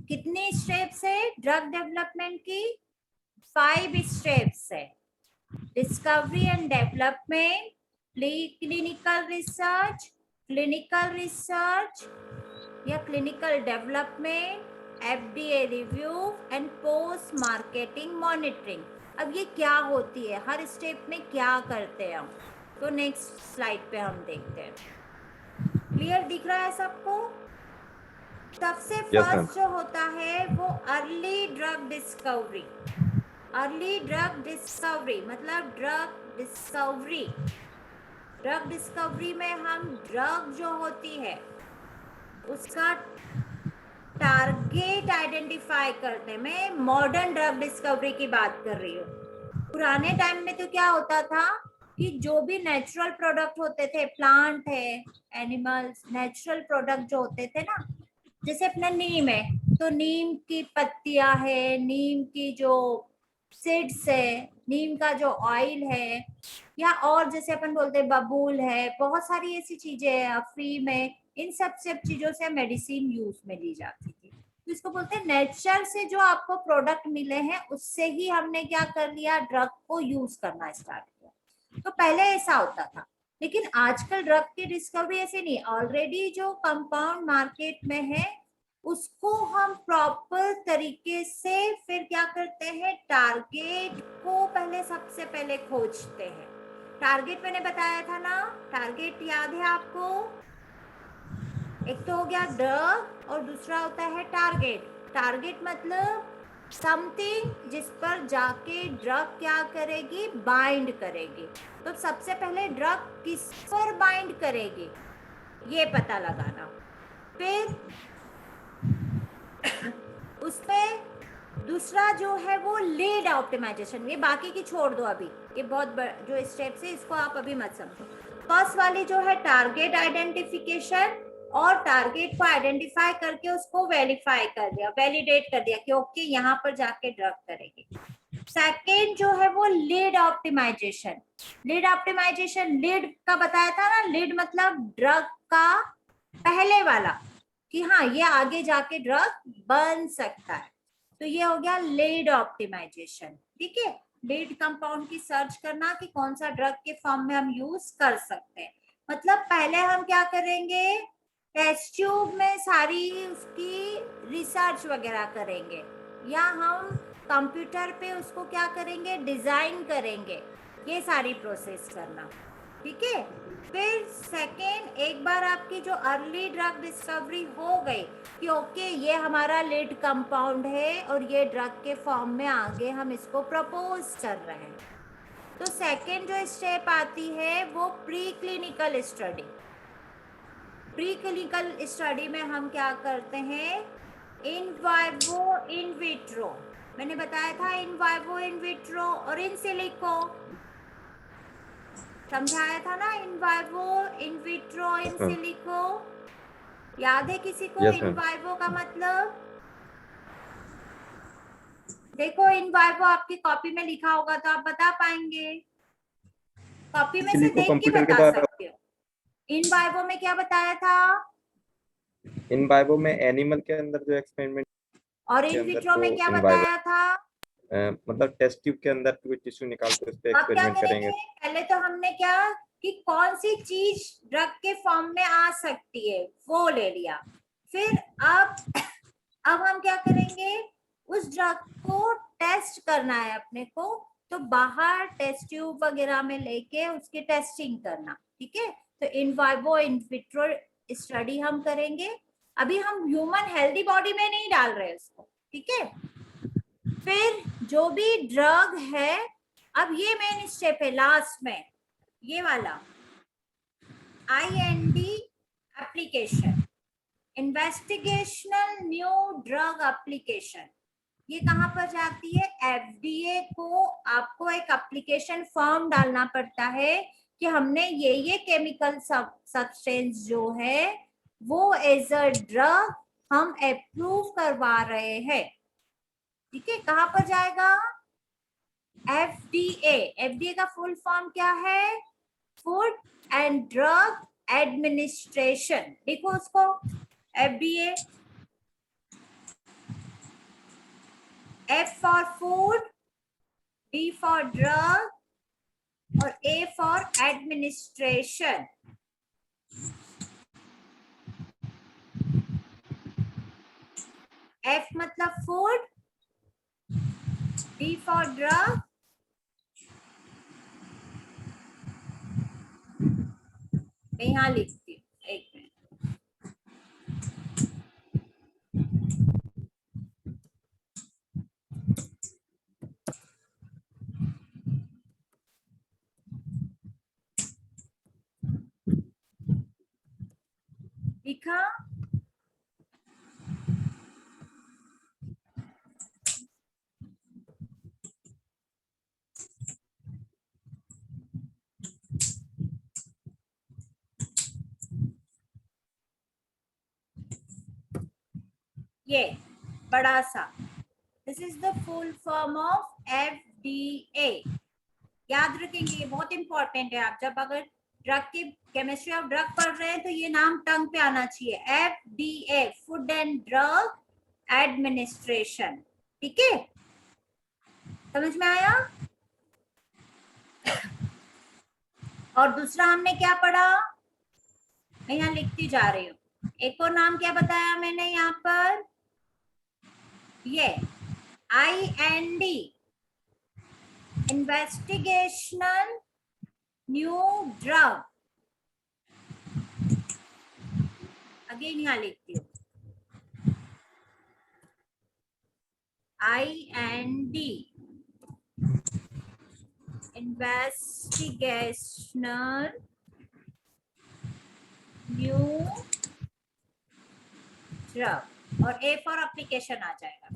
कितनी स्टेप्स है drug development की? 5 स्टेप्स है। Discovery and development, clinical research या clinical development, FDA review and post marketing monitoring. अब ये क्या होती है, हर स्टेप में क्या करते हैं हम, तो नेक्स्ट स्लाइड पे हम देखते हैं। क्लियर दिख रहा है सबको? सबसे फर्स्ट जो होता है वो early drug discovery. Early drug discovery मतलब ड्रग डिस्कवरी में हम ड्रग जो होती है उसका टारगेट आइडेंटिफाई करते हैं। मैं मॉडर्न ड्रग डिस्कवरी की बात कर रही हूँ। पुराने टाइम में तो क्या होता था कि जो भी नेचुरल प्रोडक्ट होते थे, प्लांट है, एनिमल्स, नेचुरल प्रोडक्ट जो होते थे ना, जैसे अपना नीम है तो नीम की पत्तियां है, नीम की जो सीड्स है, नीम का जो ऑयल है, या और जैसे अपन बोलते हैं बबूल है, बहुत सारी ऐसी चीजें हैं फ्री में, इन सब चीजों से मेडिसिन यूज में ली जाती थी। तो इसको बोलते हैं नेचर से जो आपको प्रोडक्ट मिले हैं उससे ही हमने क्या कर लिया, ड्रग को यूज करना स्टार्ट किया। तो पहले ऐसा होता था, लेकिन आजकल ड्रग की डिस्कवरी ऐसे नहीं, ऑलरेडी जो कंपाउंड मार्केट में है उसको हम प्रॉपर तरीके से फिर क्या करते हैं, टारगेट को पहले सबसे पहले खोजते हैं। टारगेट मैंने बताया था ना, टारगेट याद है आपको? एक तो हो गया ड्रग और दूसरा होता है टारगेट। टारगेट मतलब समथिंग जिस पर जाके ड्रग क्या करेगी, बाइंड करेगी। तो सबसे पहले ड्रग किस पर बाइंड करेगी ये पता लगाना, फिर उसमें दूसरा जो है वो लीड ऑप्टिमाइजेशन। ये बाकी की छोड़ दो अभी, ये बहुत जो स्टेप्स है इसको आप अभी मत समझो। फर्स्ट वाली जो है टारगेट आइडेंटिफिकेशन, और टारगेट को आइडेंटिफाई करके उसको वेरीफाई कर दिया, वैलिडेट कर दिया कि ओके यहाँ पर जाके ड्रग करेगी। सेकेंड जो है वो lead optimization. Lead optimization, lead का बताया था ना, लीड मतलब ड्रग का पहले वाला, कि हाँ ये आगे जाके ड्रग बन सकता है। तो ये हो गया लीड ऑप्टिमाइजेशन। ठीक है, लीड कंपाउंड की सर्च करना कि कौन सा ड्रग के फॉर्म में हम यूज कर सकते हैं। मतलब पहले हम क्या करेंगे, टेस्ट ट्यूब में सारी उसकी रिसर्च वगैरह करेंगे, या हम कंप्यूटर पे उसको क्या करेंगे, डिजाइन करेंगे, ये सारी प्रोसेस करना। ठीक है, फिर सेकेंड, एक बार आपकी जो अर्ली ड्रग डिस्कवरी हो गई कि ओके ये हमारा लीड कंपाउंड है और ये ड्रग के फॉर्म में आगे हम इसको प्रपोज कर रहे हैं, तो सेकेंड जो स्टेप आती है वो pre clinical study. Pre clinical study में हम क्या करते हैं, इन वाइवो इन विट्रो, मैंने बताया था इन वाइवो इन विट्रो और इन सिलिको, समझाया था ना, इन vivo in vitro in silico. याद है किसी को इन वाइवो का मतलब? देखो इन वाइवो आपकी कॉपी में लिखा होगा तो आप बता पाएंगे, कॉपी में से देख के बता सकते हो। इन वाइवो में क्या बताया था? इन वाइवो में एनिमल के अंदर जो एक्सपेरिमेंट, और इन विट्रो में क्या बताया था? मतलब टेस्ट ट्यूब के अंदर कोई टिश्यू निकाल के उस पे अब क्या एक्सपेरिमेंट करेंगे, करेंगे। पहले तो हमने क्या कि कौन सी चीज ड्रग के फॉर्म में आ सकती है वो ले लिया, फिर अब हम क्या करेंगे, उस ड्रग को टेस्ट करना है अपने को, तो बाहर टेस्ट ट्यूब वगैरह में लेके उसकी टेस्टिंग करना। ठीक है, तो इन वाइवो इन विट्रो स्टडी हम करेंगे। अभी हम ह्यूमन हेल्दी बॉडी में नहीं डाल रहे उसको। ठीक है, फिर जो भी ड्रग है, अब ये मेन स्टेप है लास्ट में, ये वाला IND application, investigational new drug application. ये कहां पर जाती है, FDA को आपको एक एप्लीकेशन फॉर्म डालना पड़ता है कि हमने ये केमिकल सब्सटेंस जो है वो एज अ ड्रग हम अप्रूव करवा रहे हैं। ठीक है, कहां पर जाएगा, FDA का फुल फॉर्म क्या है, फूड एंड ड्रग एडमिनिस्ट्रेशन। देखो उसको, FDA। F for food, D for drug और A for administration. F मतलब food, D for drug, मैं यहाँ लिखती हूँ, एक मिनट. लिखा? ये बड़ा सा, this is the full form of FDA. याद रखेंगे, ये बहुत इंपॉर्टेंट है. आप जब अगर ड्रग की केमिस्ट्री ऑफ ड्रग पढ़ रहे हैं तो ये नाम टंग पे आना चाहिए, FDA, food and drug administration. ठीक है, समझ में आया? और दूसरा हमने क्या पढ़ा, मैं यहाँ लिखती जा रही हूँ. एक और नाम क्या बताया मैंने यहाँ पर, ये IND, investigational new drug. Again यहाँ लिखती हूँ, IND, investigational new drug और A फॉर एप्लीकेशन आ जाएगा.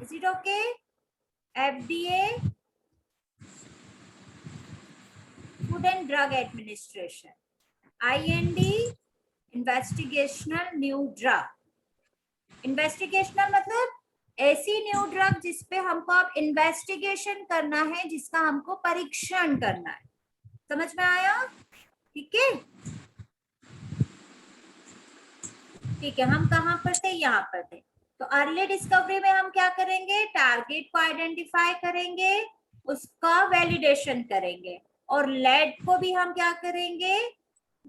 Is it okay? FDA, Food and Drug Administration. IND, investigational new drug. Investigational मतलब ऐसी न्यू ड्रग जिसपे हमको अब इन्वेस्टिगेशन करना है, जिसका हमको परीक्षण करना है. समझ में आया? ठीक है, ठीक है. हम कहाँ पर थे, यहाँ पर थे. तो अर्ली डिस्कवरी में हम क्या करेंगे, टारगेट को आइडेंटिफाई करेंगे, उसका वैलिडेशन करेंगे, और लेड को भी हम क्या करेंगे,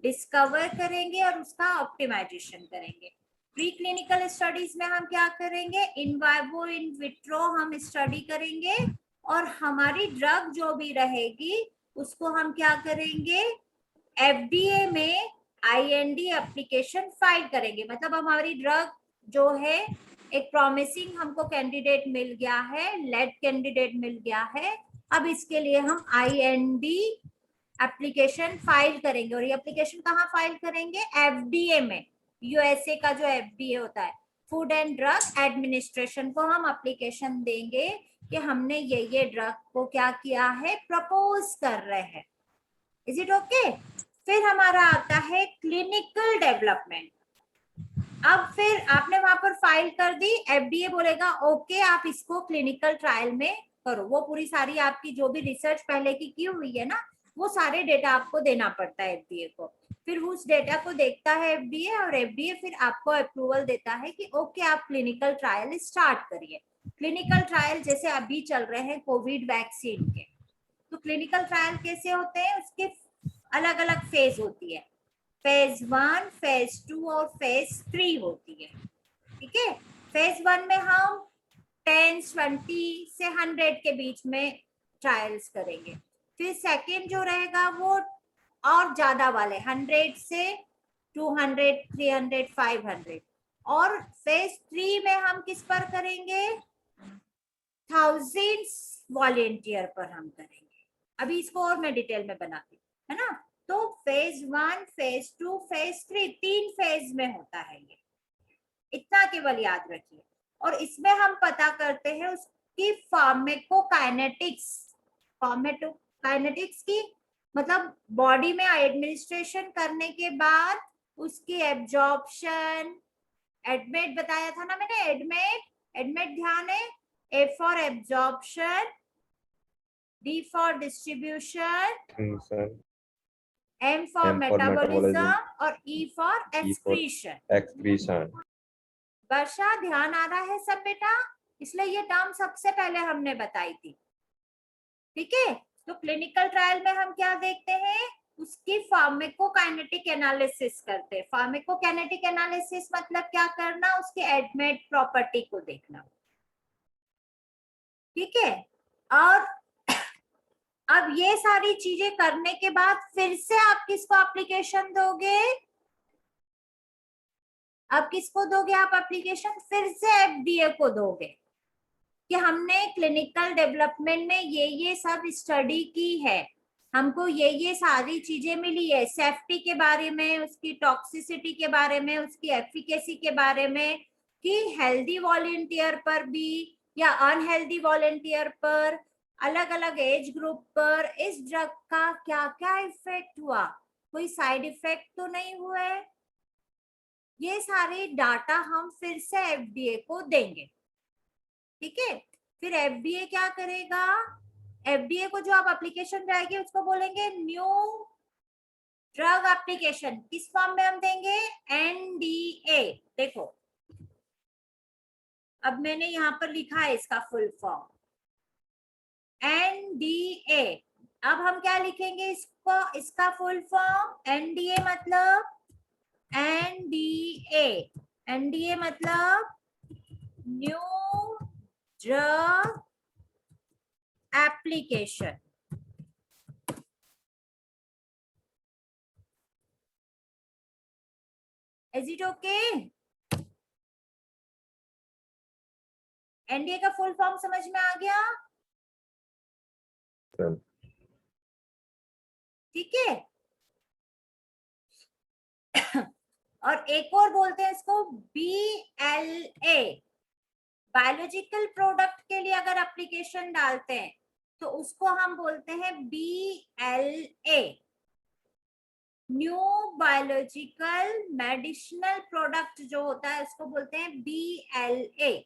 डिस्कवर करेंगे और उसका ऑप्टिमाइजेशन करेंगे. प्री क्लिनिकल स्टडीज में हम क्या करेंगे, इन वाइवो इन विट्रो हम स्टडी करेंगे, और हमारी ड्रग जो भी रहेगी उसको हम क्या करेंगे, FDA में IND एप्लीकेशन फाइल करेंगे. मतलब हमारी ड्रग जो है, एक प्रॉमिसिंग हमको कैंडिडेट मिल गया है, लेड कैंडिडेट मिल गया है. अब इसके लिए हम IND एप्लीकेशन फाइल करेंगे, और ये एप्लीकेशन कहाँ फाइल करेंगे, FDA में. USA का जो FDA होता है, फूड एंड ड्रग एडमिनिस्ट्रेशन को हम एप्लीकेशन देंगे कि हमने ये ड्रग को क्या किया है, प्रपोज कर रहे हैं. Is it okay? फिर हमारा आता है क्लिनिकल डेवलपमेंट. अब फिर आपने वहां पर फाइल कर दी, FDA बोलेगा ओके आप इसको क्लिनिकल ट्रायल में करो. वो पूरी सारी आपकी जो भी रिसर्च पहले की हुई है ना, वो सारे डेटा आपको देना पड़ता है FDA को. फिर उस डेटा को देखता है FDA, और FDA फिर आपको अप्रूवल देता है कि ओके आप क्लिनिकल ट्रायल स्टार्ट करिए. क्लिनिकल ट्रायल जैसे अभी चल रहे हैं कोविड वैक्सीन के, तो क्लिनिकल ट्रायल कैसे होते हैं, उसके अलग अलग फेज होती है. फेज 1, फेज 2 और फेज 3 होती है. ठीक है, फेज 1 में हम 10, 20 से 100 के बीच में ट्रायल्स करेंगे. फिर सेकेंड जो रहेगा वो और ज्यादा वाले 100 से 200, 300, 500. और फेज 3 में हम किस पर करेंगे, थाउजेंड्स वॉलेंटियर पर हम करेंगे. अभी इसको और मैं डिटेल में बनाती हूँ, है ना. तो फेज 1, फेज 2, फेज 3, 3 फेज में होता है ये, इतना केवल याद रखिए. और इसमें हम पता करते हैं उसकी फार्मेकोकाइनेटिक्स. फार्मेकोकाइनेटिक्स की मतलब बॉडी में एडमिनिस्ट्रेशन करने के बाद उसकी एब्जॉर्प्शन. एडमेट बताया था ना मैंने, एडमेट ध्यान है, A for absorption, D for distribution, sir M for M for metabolism metabolism, और E for E for excretion. excretion. वर्षा ध्यान आ रहा है सब बेटा? इसलिए ये टर्म सबसे पहले हमने बताई थी। ठीक है, तो क्लिनिकल ट्रायल में हम क्या देखते हैं, उसकी फार्माकोकाइनेटिक एनालिसिस करते हैं। फार्माकोकाइनेटिक एनालिसिस मतलब क्या करना, उसके एडमेट प्रॉपर्टी को देखना। ठीक है, और अब ये सारी चीजें करने के बाद फिर से आप किसको एप्लीकेशन दोगे? अब किसको दोगे आप एप्लीकेशन? फिर से एफडीए को दोगे कि हमने क्लिनिकल डेवलपमेंट में ये सब स्टडी की है, हमको ये सारी चीजें मिली है, सेफ्टी के बारे में, उसकी टॉक्सिसिटी के बारे में, उसकी एफिकेसी के बारे में, कि हेल्दी वॉलेंटियर पर भी या अनहेल्दी वॉलेंटियर पर, अलग अलग एज ग्रुप पर इस ड्रग का क्या क्या इफेक्ट हुआ, कोई साइड इफेक्ट तो नहीं हुए। ये सारे डाटा हम फिर से एफडीए को देंगे। ठीक है, फिर एफडीए क्या करेगा, एफडीए को जो आप एप्लीकेशन जाएगी उसको बोलेंगे न्यू ड्रग एप्लीकेशन। किस फॉर्म में हम देंगे? एनडीए। देखो अब मैंने यहाँ पर लिखा है इसका फुल फॉर्म एनडीए। अब हम क्या लिखेंगे इसको, इसका फुल फॉर्म? एनडीए मतलब एनडीए, एनडीए मतलब new drug application. Is it okay? NDA का फुल फॉर्म समझ में आ गया? ठीक है, और एक और बोलते हैं इसको BLA। बायोलॉजिकल प्रोडक्ट के लिए अगर एप्लीकेशन डालते हैं तो उसको हम बोलते हैं BLA, new biological medicinal product जो होता है उसको बोलते हैं BLA।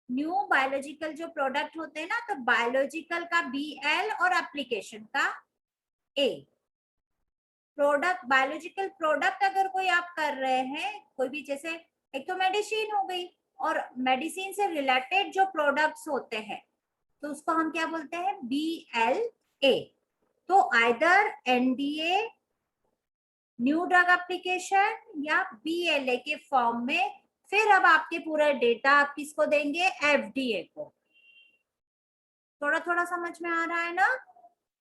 न्यू बायोलॉजिकल जो प्रोडक्ट होते हैं ना, तो बायोलॉजिकल का BL और एप्लीकेशन का A। प्रोडक्ट, बायोलॉजिकल प्रोडक्ट अगर कोई आप कर रहे हैं, कोई भी, जैसे एक तो मेडिसिन हो गई, और मेडिसिन से रिलेटेड जो प्रोडक्ट्स होते हैं तो उसको हम क्या बोलते हैं? BLA। तो either NDA new drug application या BLA के फॉर्म में। फिर अब आपके पूरा डेटा आप किसको देंगे? FDA को। थोड़ा थोड़ा समझ में आ रहा है ना?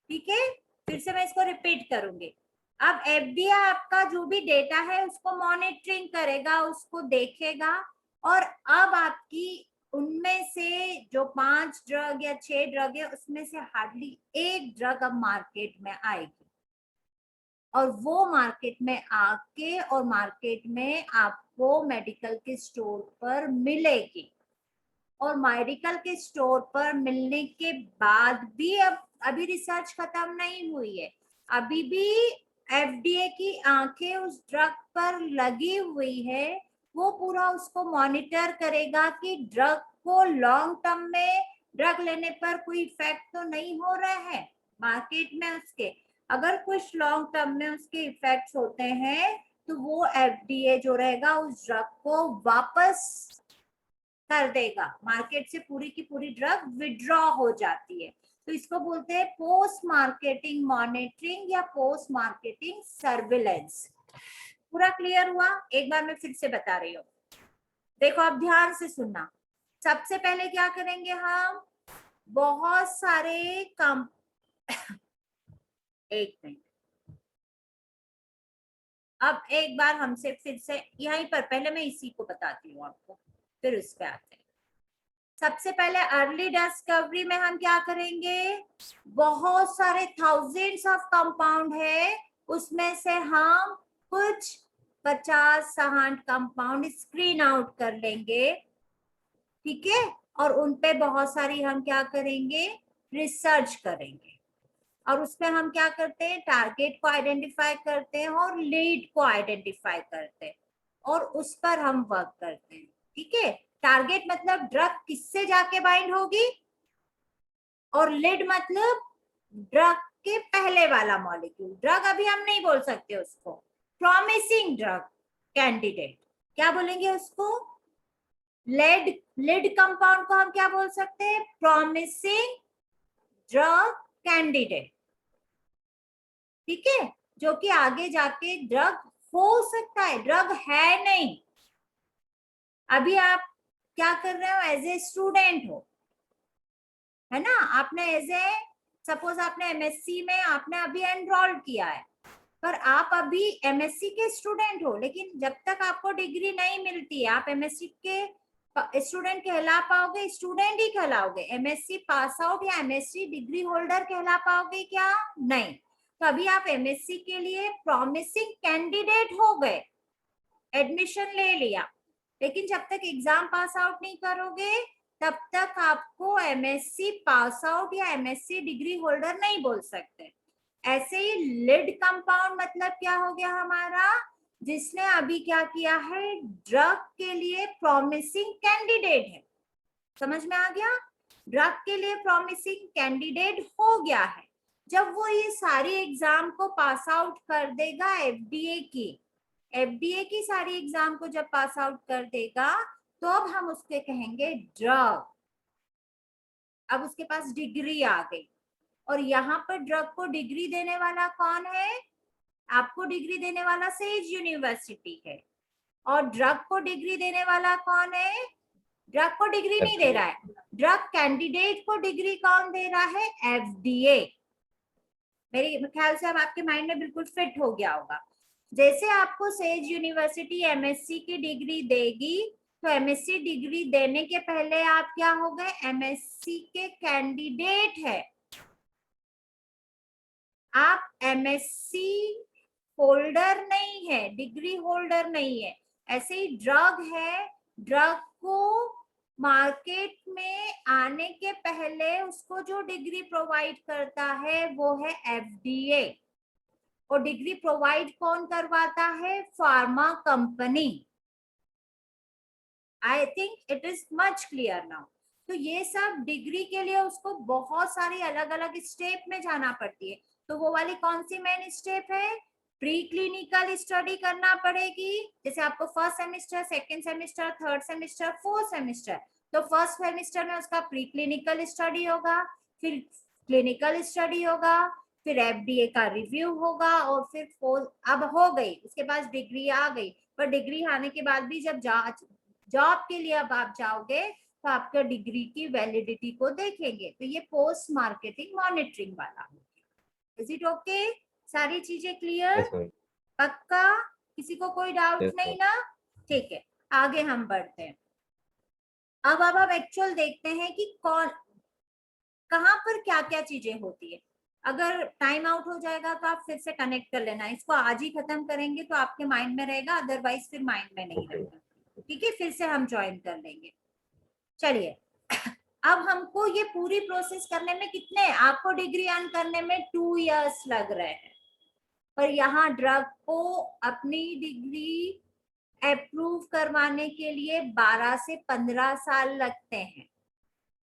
ठीक है, फिर से मैं इसको रिपीट करूंगी। अब FDA आपका जो भी डेटा है उसको मॉनिटरिंग करेगा, उसको देखेगा, और अब आपकी उनमें से जो 5 ड्रग या 6 ड्रग है उसमें से हार्डली एक ड्रग अब मार्केट में आएगी, और वो मार्केट में आके और मार्केट में आपको मेडिकल के स्टोर पर मिलेगी। और मेडिकल के स्टोर पर मिलने के बाद भी अब अभी रिसर्च खत्म नहीं हुई है, अभी भी FDA की आंखें उस ड्रग पर लगी हुई है। वो पूरा उसको मॉनिटर करेगा कि ड्रग को लॉन्ग टर्म में ड्रग लेने पर कोई इफेक्ट तो नहीं हो रहा है मार्केट में उसके। अगर कुछ लॉन्ग टर्म में उसके इफेक्ट्स होते हैं तो वो FDA जो रहेगा उस ड्रग को वापस कर देगा, मार्केट से पूरी की पूरी ड्रग विड्रॉ हो जाती है। तो इसको बोलते हैं पोस्ट मार्केटिंग मॉनिटरिंग या पोस्ट मार्केटिंग सर्विलेंस। पूरा क्लियर हुआ? एक बार मैं फिर से बता रही हूँ, देखो अब ध्यान से सुनना। सबसे पहले क्या करेंगे हम, बहुत सारे कम एक मिनट, अब एक बार हमसे फिर से यहीं पर, पहले मैं इसी को बताती हूँ आपको, फिर उस पे आते हैं। सबसे पहले अर्ली डिस्कवरी में हम क्या करेंगे, बहुत सारे थाउजेंड्स ऑफ कंपाउंड है, उसमें से हम कुछ 50-60 कंपाउंड स्क्रीन आउट कर लेंगे। ठीक है, और उन पे बहुत सारी हम क्या करेंगे, रिसर्च करेंगे। और उसमें हम क्या करते हैं, टारगेट को आइडेंटिफाई करते हैं और लीड को आइडेंटिफाई करते हैं, और उस पर हम वर्क करते हैं। ठीक है, टारगेट मतलब ड्रग किससे जाके बाइंड होगी, और लीड मतलब ड्रग के पहले वाला मॉलिक्यूल, ड्रग अभी हम नहीं बोल सकते उसको, प्रॉमिसिंग ड्रग कैंडिडेट क्या बोलेंगे उसको, लिड कंपाउंड को हम क्या बोल सकते हैं, प्रॉमिसिंग ड्रग कैंडिडेट, ठीक है, जो कि आगे जाके ड्रग हो सकता है, ड्रग है नहीं। अभी आप क्या कर रहे हो, एज ए स्टूडेंट हो, है ना, आपने एज ए सपोज आपने एमएससी में आपने अभी एनरोल किया है, पर आप अभी एमएससी के स्टूडेंट हो, लेकिन जब तक आपको डिग्री नहीं मिलती है आप एमएससी के स्टूडेंट कहला पाओगे, स्टूडेंट ही कहलाओगे, एमएससी पास आउट या एमएससी डिग्री होल्डर कहला पाओगे क्या, नहीं। तो अभी आप एमएससी के लिए प्रॉमिसिंग कैंडिडेट हो गए, एडमिशन ले लिया, लेकिन जब तक एग्जाम पास आउट नहीं करोगे तब तक आपको एमएससी पास आउट या एमएससी डिग्री होल्डर नहीं बोल सकते। ऐसे ही लिड कंपाउंड मतलब क्या हो गया हमारा, जिसने अभी क्या किया है, ड्रग के लिए प्रॉमिसिंग कैंडिडेट है, समझ में आ गया, ड्रग के लिए प्रॉमिसिंग कैंडिडेट हो गया है। जब वो ये सारी एग्जाम को पास आउट कर देगा, एफडीए की सारी एग्जाम को जब पास आउट कर देगा तो अब हम उसके कहेंगे ड्रग, अब उसके पास डिग्री आ गई। और यहाँ पर ड्रग को डिग्री देने वाला कौन है, आपको डिग्री देने वाला सेज यूनिवर्सिटी है, और ड्रग को डिग्री देने वाला कौन है, ड्रग को डिग्री नहीं दे रहा है, ड्रग कैंडिडेट को डिग्री कौन दे रहा है, एफडीए। मेरे ख्याल से अब आपके माइंड में बिल्कुल फिट हो गया होगा। जैसे आपको सेज यूनिवर्सिटी एमएससी की डिग्री देगी, तो एमएससी डिग्री देने के पहले आप क्या हो गए, एमएससी के कैंडिडेट है, आप एमएससी होल्डर नहीं है, डिग्री होल्डर नहीं है। ऐसे ही ड्रग है, ड्रग को मार्केट में आने के पहले उसको जो डिग्री प्रोवाइड करता है वो है एफडीए, और डिग्री प्रोवाइड कौन करवाता है, pharma company. I think it is much clear now. तो ये सब डिग्री के लिए उसको बहुत सारी अलग अलग स्टेप में जाना पड़ती है। तो वो वाली कौन सी मेन स्टेप है, प्री क्लिनिकल स्टडी करना पड़ेगी, जैसे आपको first semester, second semester, third semester, fourth semester, तो फर्स्ट सेमेस्टर में उसका प्री क्लिनिकल स्टडी होगा, फिर क्लिनिकल स्टडी होगा, फिर एफडीए का रिव्यू होगा, और फिर अब हो गई उसके पास डिग्री आ गई, पर डिग्री आने के बाद भी जब जॉब के लिए अब आप जाओगे तो आपके डिग्री की वैलिडिटी को देखेंगे। तो ये पोस्ट मार्केटिंग मॉनिटरिंग वाला हो गया। इज इट ओके, सारी चीजें क्लियर, पक्का, किसी को कोई डाउट नहीं ना, ठीक है, आगे हम बढ़ते हैं। अब हम एक्चुअल देखते हैं कि कौन कहाँ पर क्या क्या चीजें होती है। अगर टाइम आउट हो जाएगा तो आप फिर से कनेक्ट कर लेना, इसको आज ही खत्म करेंगे तो आपके माइंड में रहेगा, अदरवाइज फिर माइंड में नहीं रहेगा, ठीक है, फिर से हम ज्वाइन कर लेंगे। चलिए, अब हमको ये पूरी प्रोसेस करने में कितने, आपको डिग्री अर्न करने में 2 इयर्स लग रहे हैं, पर यहाँ ड्रग को अपनी डिग्री अप्रूव करवाने के लिए 12 से 15 साल लगते हैं।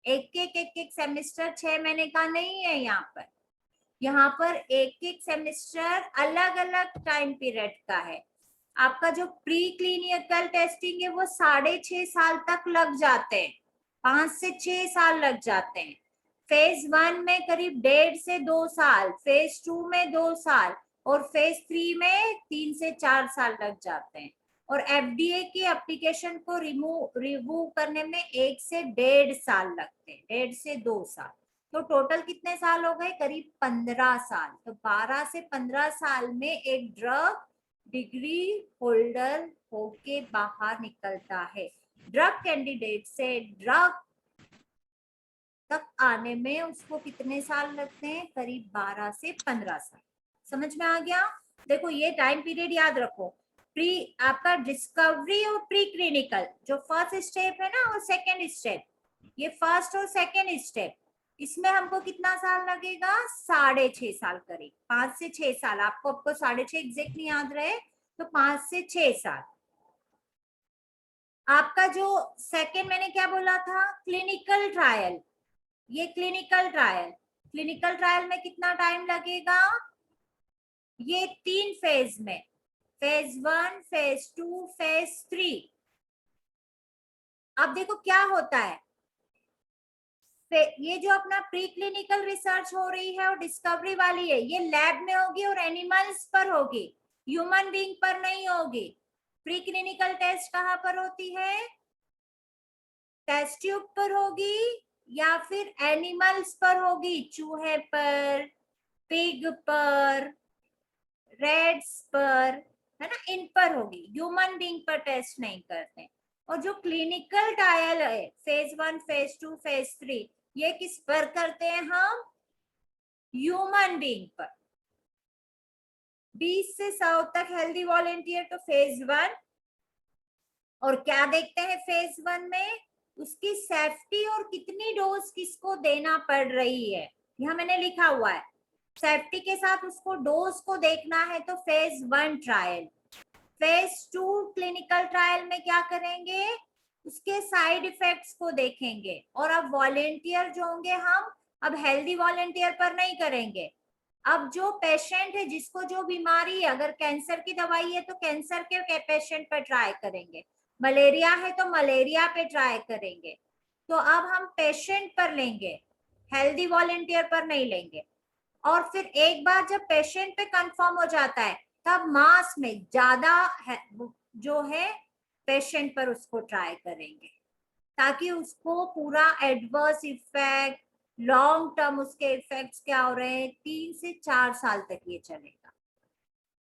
एक सेमेस्टर 6 महीने का नहीं है यहाँ पर एक सेमेस्टर अलग अलग टाइम पीरियड का है। आपका जो प्री क्लिनिकल टेस्टिंग है वो 6.5 साल तक लग जाते हैं, 5 से 6 साल लग जाते हैं। फेज 1 में करीब 1.5 से 2 साल, फेज 2 में 2 साल, और फेज 3 में 3 से 4 साल लग जाते हैं। और एफडीए की एप्लीकेशन को रिव्यू करने में 1 से 1.5 साल लगते हैं, 1.5 से 2 साल। तो टोटल कितने साल हो गए, करीब 15 साल। तो 12 से 15 साल में एक ड्रग डिग्री होल्डर होके बाहर निकलता है। ड्रग कैंडिडेट से ड्रग तक आने में उसको कितने साल लगते हैं, करीब 12 से 15 साल। समझ में आ गया, देखो ये टाइम पीरियड याद रखो, प्री आपका डिस्कवरी और प्री क्लिनिकल, जो फर्स्ट स्टेप है ना और सेकेंड स्टेप, ये फर्स्ट और सेकेंड स्टेप, इसमें हमको कितना साल लगेगा, 6.5 साल करीब, 5 से 6 साल। आपको 6.5 एग्जैक्ट नहीं याद रहे तो 5 से 6 साल। आपका जो सेकेंड मैंने क्या बोला था, क्लिनिकल ट्रायल, ये क्लिनिकल ट्रायल, क्लिनिकल ट्रायल में कितना टाइम लगेगा? ये 3 फेज में, फेज 1, फेज 2, फेज 3। अब देखो क्या होता है, ये जो अपना प्री क्लिनिकल रिसर्च हो रही है और डिस्कवरी वाली है, ये लैब में होगी और एनिमल्स पर होगी, ह्यूमन बीइंग पर नहीं होगी। प्री क्लिनिकल टेस्ट कहाँ पर होती है? टेस्ट ट्यूब पर होगी या फिर एनिमल्स पर होगी, चूहे पर, पिग पर, रेड्स पर, है ना, इन पर होगी। ह्यूमन बीइंग पर टेस्ट नहीं करते। और जो क्लिनिकल ट्रायल है, फेज 1, फेज 2, फेज 3, ये किस पर करते हैं हम? ह्यूमन बीइंग पर। 20 से 100 तक हेल्दी वॉलेंटियर तो फेज 1। और क्या देखते हैं फेज 1 में? उसकी सेफ्टी और कितनी डोज किसको देना पड़ रही है, यहां मैंने लिखा हुआ है। सेफ्टी के साथ उसको डोज को देखना है तो phase 1 trial. Phase 2 clinical trial में क्या करेंगे? उसके साइड इफेक्ट्स को देखेंगे। और अब वॉलेंटियर जो होंगे, हम अब हेल्दी वॉलेंटियर पर नहीं करेंगे। अब जो पेशेंट है, जिसको जो बीमारी है, अगर कैंसर की दवाई है तो कैंसर के पेशेंट पर ट्राई करेंगे, मलेरिया है तो मलेरिया पे ट्राई करेंगे। तो अब हम पेशेंट पर लेंगे, हेल्दी वॉलेंटियर पर नहीं लेंगे। और फिर एक बार जब पेशेंट पे कंफर्म हो जाता है, तब मास में ज्यादा जो है पेशेंट पर उसको ट्राई करेंगे, ताकि उसको पूरा एडवर्स इफेक्ट, लॉन्ग टर्म उसके इफेक्ट्स क्या हो रहे हैं, 3 से 4 साल तक ये चलेगा।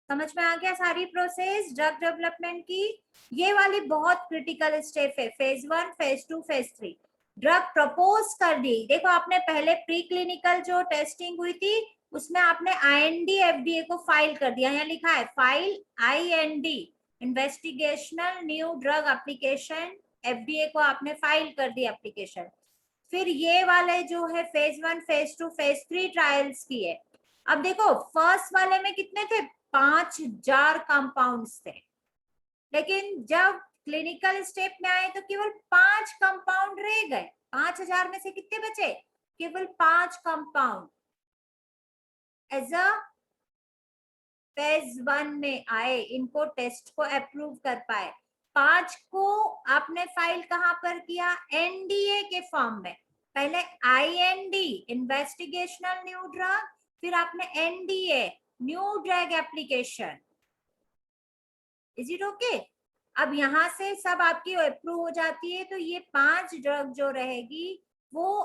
समझ में आ गया सारी प्रोसेस ड्रग डेवलपमेंट की? ये वाली बहुत क्रिटिकल स्टेप है, phase 1, phase 2, phase 3। Drug propose कर दी, देखो आपने पहले प्री क्लिनिकल जो टेस्टिंग हुई थी, उसमें आपने आईएनडी एफडीए को फाइल कर दिया, यहाँ लिखा है file IND, investigational new drug application, FDA को आपने फाइल कर दी एप्लीकेशन। फिर ये वाले जो है फेज 1, फेज 2, फेज 3 ट्रायल्स की है। अब देखो फर्स्ट वाले में कितने थे? 5000 कंपाउंड्स थे, लेकिन जब क्लिनिकल स्टेप में आए तो केवल 5 कंपाउंड रह गए। 5000 में से कितने बचे? केवल 5 कंपाउंड एज अ फेज 1 में आए, इनको टेस्ट को अप्रूव कर पाए। 5 को आपने फाइल कहां पर किया? एनडीए के फॉर्म में। पहले आईएनडी, इन्वेस्टिगेशनल न्यू ड्रग, फिर आपने NDA, new drug application. Is it okay? अब यहाँ से सब आपकी अप्रूव हो जाती है, तो ये 5 ड्रग जो रहेगी वो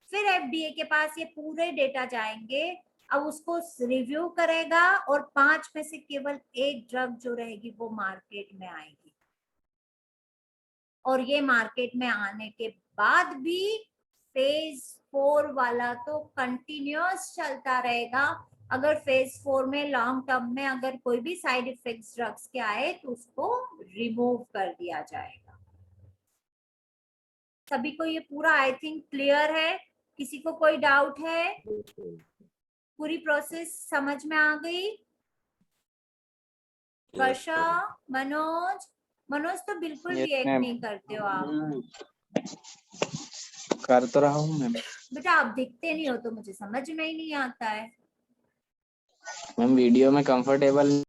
फिर एफडीए के पास ये पूरे डेटा जाएंगे। अब उसको रिव्यू करेगा और 5 में से केवल 1 ड्रग जो रहेगी वो मार्केट में आएगी। और ये मार्केट में आने के बाद भी फेज 4 वाला तो कंटिन्यूअस चलता रहेगा। अगर फेज 4 में लॉन्ग टर्म में अगर कोई भी साइड इफेक्ट्स ड्रग्स के आए तो उसको रिमूव कर दिया जाएगा। सभी को ये पूरा आई थिंक क्लियर है? किसी को कोई डाउट है? पूरी प्रोसेस समझ में आ गई? वर्षा, मनोज, मनोज तो बिल्कुल रिएक्ट नहीं करते हो आप। कर तो रहा हूँ मैम। बेटा आप दिखते नहीं हो तो मुझे समझ में ही नहीं आता है। मैम वीडियो में कंफर्टेबल